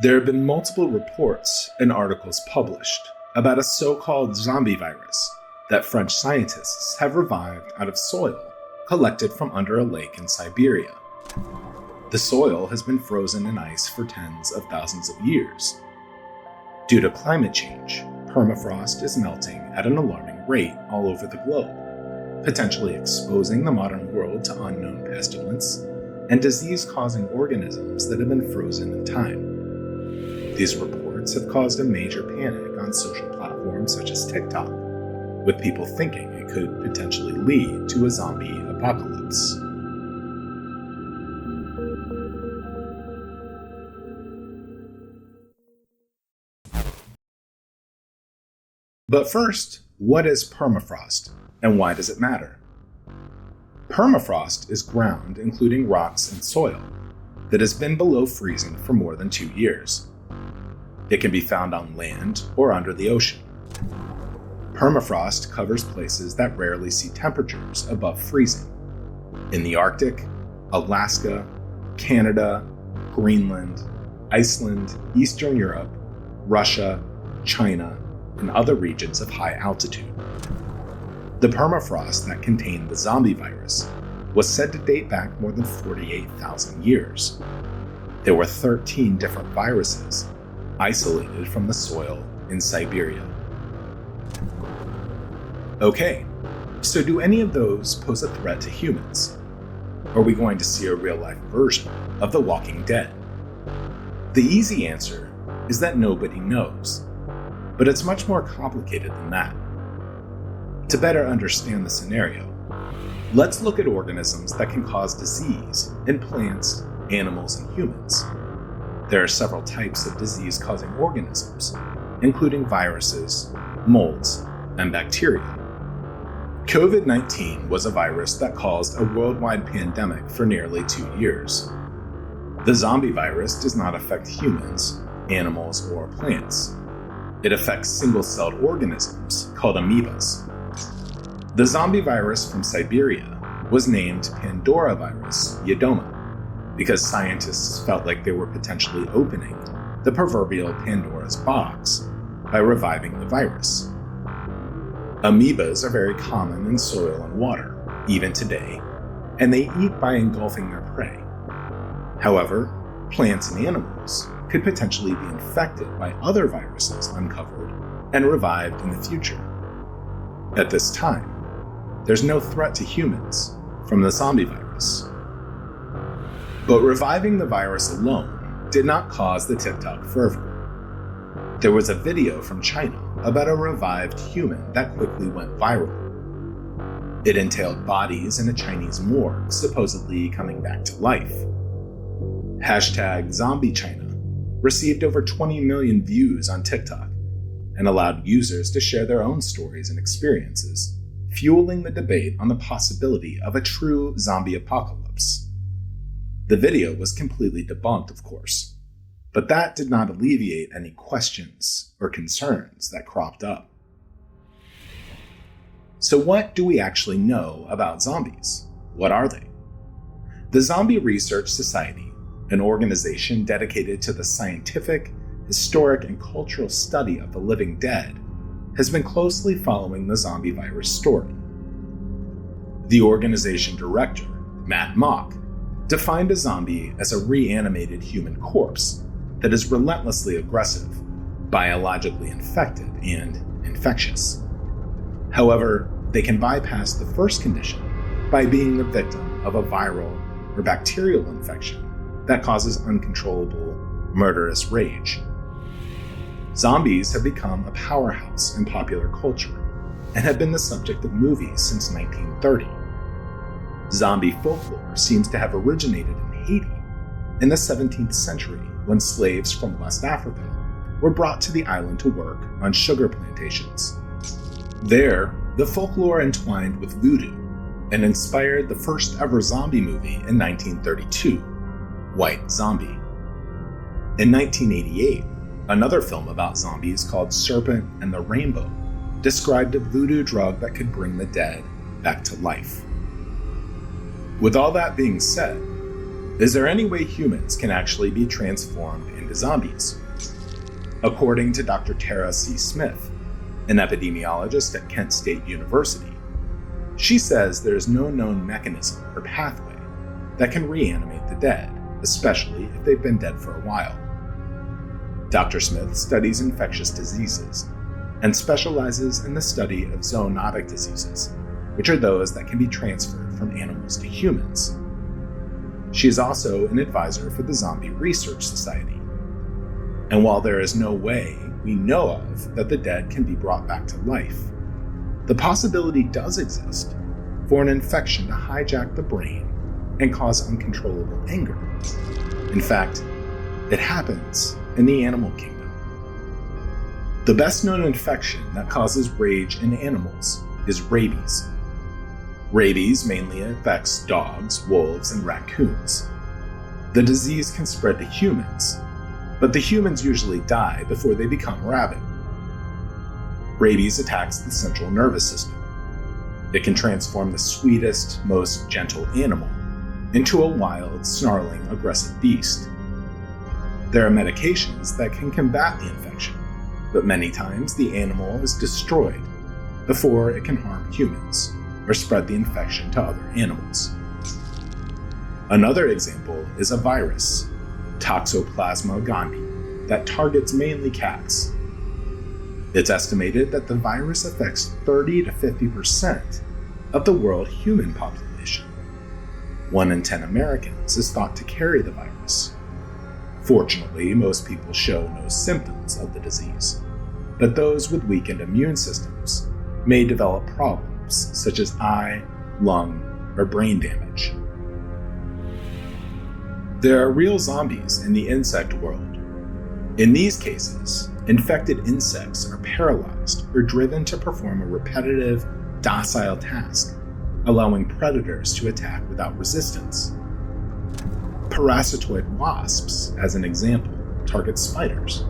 There have been multiple reports and articles published about a so-called zombie virus that French scientists have revived out of soil collected from under a lake in Siberia. The soil has been frozen in ice for tens of thousands of years. Due to climate change, permafrost is melting at an alarming rate all over the globe, potentially exposing the modern world to unknown pestilence and disease-causing organisms that have been frozen in time. These reports have caused a major panic on social platforms such as TikTok, with people thinking it could potentially lead to a zombie apocalypse. But first, what is permafrost, and why does it matter? Permafrost is ground, including rocks and soil, that has been below freezing for more than 2 years. It can be found on land or under the ocean. Permafrost covers places that rarely see temperatures above freezing. In the Arctic, Alaska, Canada, Greenland, Iceland, Eastern Europe, Russia, China, and other regions of high altitude. The permafrost that contained the zombie virus was said to date back more than 48,000 years. There were 13 different viruses isolated from the soil in Siberia. Okay, so do any of those pose a threat to humans? Are we going to see a real-life version of The Walking Dead? The easy answer is that nobody knows, but it's much more complicated than that. To better understand the scenario, let's look at organisms that can cause disease in plants, animals, and humans. There are several types of disease-causing organisms, including viruses, molds, and bacteria. COVID-19 was a virus that caused a worldwide pandemic for nearly 2 years. The zombie virus does not affect humans, animals, or plants. It affects single-celled organisms called amoebas. The zombie virus from Siberia was named Pandora virus Yedoma because scientists felt like they were potentially opening the proverbial Pandora's box by reviving the virus. Amoebas are very common in soil and water, even today, and they eat by engulfing their prey. However, plants and animals could potentially be infected by other viruses uncovered and revived in the future. At this time, there's no threat to humans from the zombie virus. But reviving the virus alone did not cause the TikTok fervor. There was a video from China about a revived human that quickly went viral. It entailed bodies in a Chinese morgue supposedly coming back to life. #ZombieChina received over 20 million views on TikTok and allowed users to share their own stories and experiences, fueling the debate on the possibility of a true zombie apocalypse. The video was completely debunked, of course, but that did not alleviate any questions or concerns that cropped up. So what do we actually know about zombies? What are they? The Zombie Research Society, an organization dedicated to the scientific, historic, and cultural study of the living dead, has been closely following the zombie virus story. The organization director, Matt Mock, defined a zombie as a reanimated human corpse that is relentlessly aggressive, biologically infected, and infectious. However, they can bypass the first condition by being the victim of a viral or bacterial infection that causes uncontrollable, murderous rage. Zombies have become a powerhouse in popular culture and have been the subject of movies since 1930. Zombie folklore seems to have originated in Haiti in the 17th century when slaves from West Africa were brought to the island to work on sugar plantations. There, the folklore entwined with voodoo and inspired the first ever zombie movie in 1932, White Zombie. In 1988, another film about zombies called Serpent and the Rainbow described a voodoo drug that could bring the dead back to life. With all that being said, is there any way humans can actually be transformed into zombies. According to Dr. Tara C. Smith, an epidemiologist at Kent State University, she says there is no known mechanism or pathway that can reanimate the dead, especially if they've been dead for a while. Dr. Smith studies infectious diseases and specializes in the study of zoonotic diseases, which are those that can be transferred from animals to humans. She is also an advisor for the Zombie Research Society. And while there is no way we know of that the dead can be brought back to life, the possibility does exist for an infection to hijack the brain and cause uncontrollable anger. In fact, it happens in the animal kingdom. The best known infection that causes rage in animals is rabies. Rabies mainly affects dogs, wolves, and raccoons. The disease can spread to humans, but the humans usually die before they become rabid. Rabies attacks the central nervous system. It can transform the sweetest, most gentle animal into a wild, snarling, aggressive beast. There are medications that can combat the infection, but many times the animal is destroyed before it can harm humans or spread the infection to other animals. Another example is a virus, Toxoplasma gondii, that targets mainly cats. It's estimated that the virus affects 30 to 50% of the world human population. 1 in 10 Americans is thought to carry the virus. Fortunately, most people show no symptoms of the disease, but those with weakened immune systems may develop problems such as eye, lung, or brain damage. There are real zombies in the insect world. In these cases, infected insects are paralyzed or driven to perform a repetitive, docile task, allowing predators to attack without resistance. Parasitoid wasps, as an example, target spiders.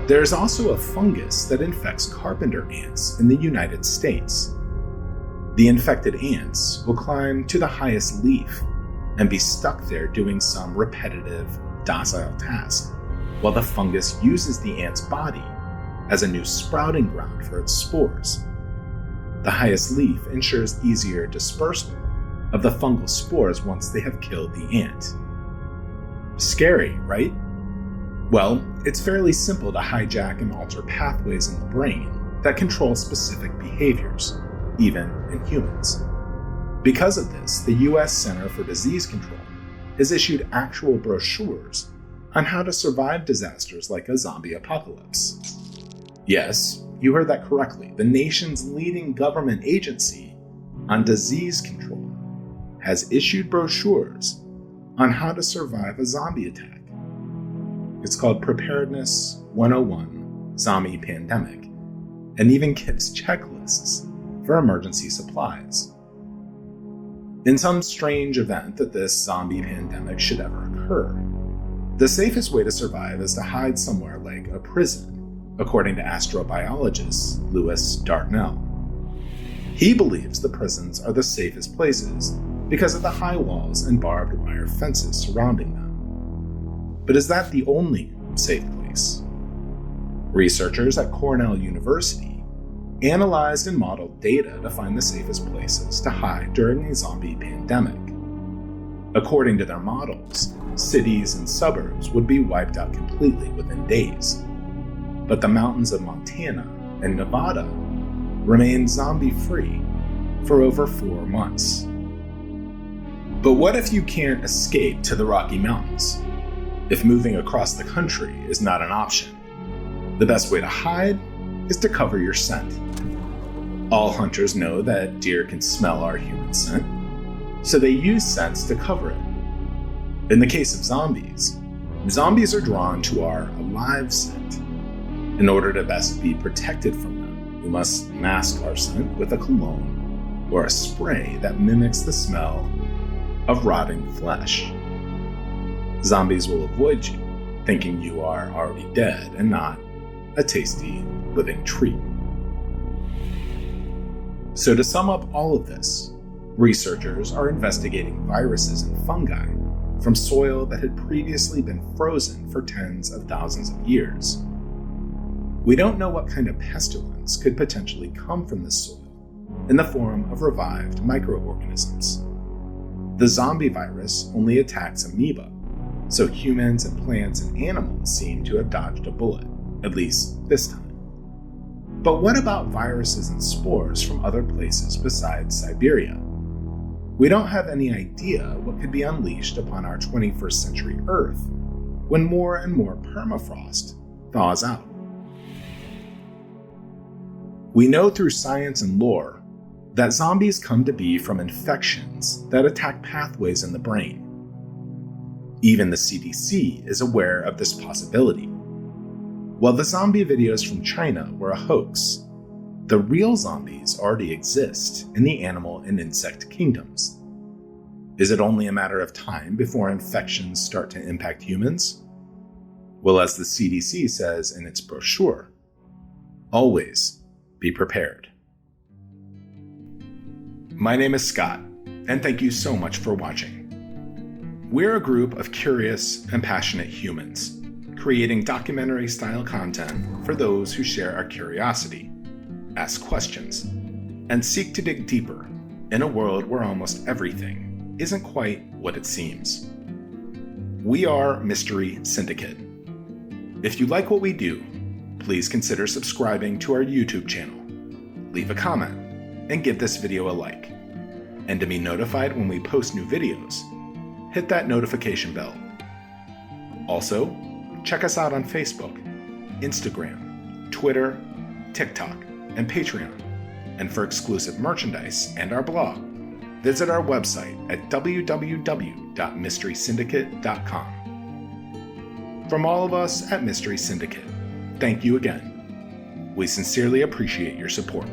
There is also a fungus that infects carpenter ants in the United States. The infected ants will climb to the highest leaf and be stuck there doing some repetitive, docile task, while the fungus uses the ant's body as a new sprouting ground for its spores. The highest leaf ensures easier dispersal of the fungal spores once they have killed the ant. Scary, right? Well, it's fairly simple to hijack and alter pathways in the brain that control specific behaviors, even in humans. Because of this, the US Center for Disease Control has issued actual brochures on how to survive disasters like a zombie apocalypse. Yes, you heard that correctly. The nation's leading government agency on disease control has issued brochures on how to survive a zombie attack. It's called Preparedness 101 Zombie Pandemic, and even gives checklists for emergency supplies. In some strange event that this zombie pandemic should ever occur, the safest way to survive is to hide somewhere like a prison, according to astrobiologist Lewis Dartnell. He believes the prisons are the safest places because of the high walls and barbed wire fences surrounding them. But is that the only safe place? Researchers at Cornell University analyzed and modeled data to find the safest places to hide during a zombie pandemic. According to their models, cities and suburbs would be wiped out completely within days. But the mountains of Montana and Nevada remain zombie-free for over 4 months. But what if you can't escape to the Rocky Mountains? If moving across the country is not an option, the best way to hide is to cover your scent. All hunters know that deer can smell our human scent, so they use scents to cover it. In the case of zombies, zombies are drawn to our alive scent. In order to best be protected from them, we must mask our scent with a cologne or a spray that mimics the smell of rotting flesh. Zombies will avoid you, thinking you are already dead and not a tasty living treat. So to sum up all of this, researchers are investigating viruses and fungi from soil that had previously been frozen for tens of thousands of years. We don't know what kind of pestilence could potentially come from this soil in the form of revived microorganisms. The zombie virus only attacks amoeba, so humans and plants and animals seem to have dodged a bullet, at least this time. But what about viruses and spores from other places besides Siberia? We don't have any idea what could be unleashed upon our 21st century Earth when more and more permafrost thaws out. We know through science and lore that zombies come to be from infections that attack pathways in the brain. Even the CDC is aware of this possibility. While the zombie videos from China were a hoax, the real zombies already exist in the animal and insect kingdoms. Is it only a matter of time before infections start to impact humans? Well, as the CDC says in its brochure, always be prepared. My name is Scott, and thank you so much for watching. We're a group of curious and passionate humans, creating documentary-style content for those who share our curiosity, ask questions, and seek to dig deeper in a world where almost everything isn't quite what it seems. We are Mystery Syndicate. If you like what we do, please consider subscribing to our YouTube channel, leave a comment, and give this video a like. And to be notified when we post new videos, hit that notification bell. Also, check us out on Facebook, Instagram, Twitter, TikTok, and Patreon. And for exclusive merchandise and our blog, visit our website at www.mysterysyndicate.com. From all of us at Mystery Syndicate, thank you again. We sincerely appreciate your support.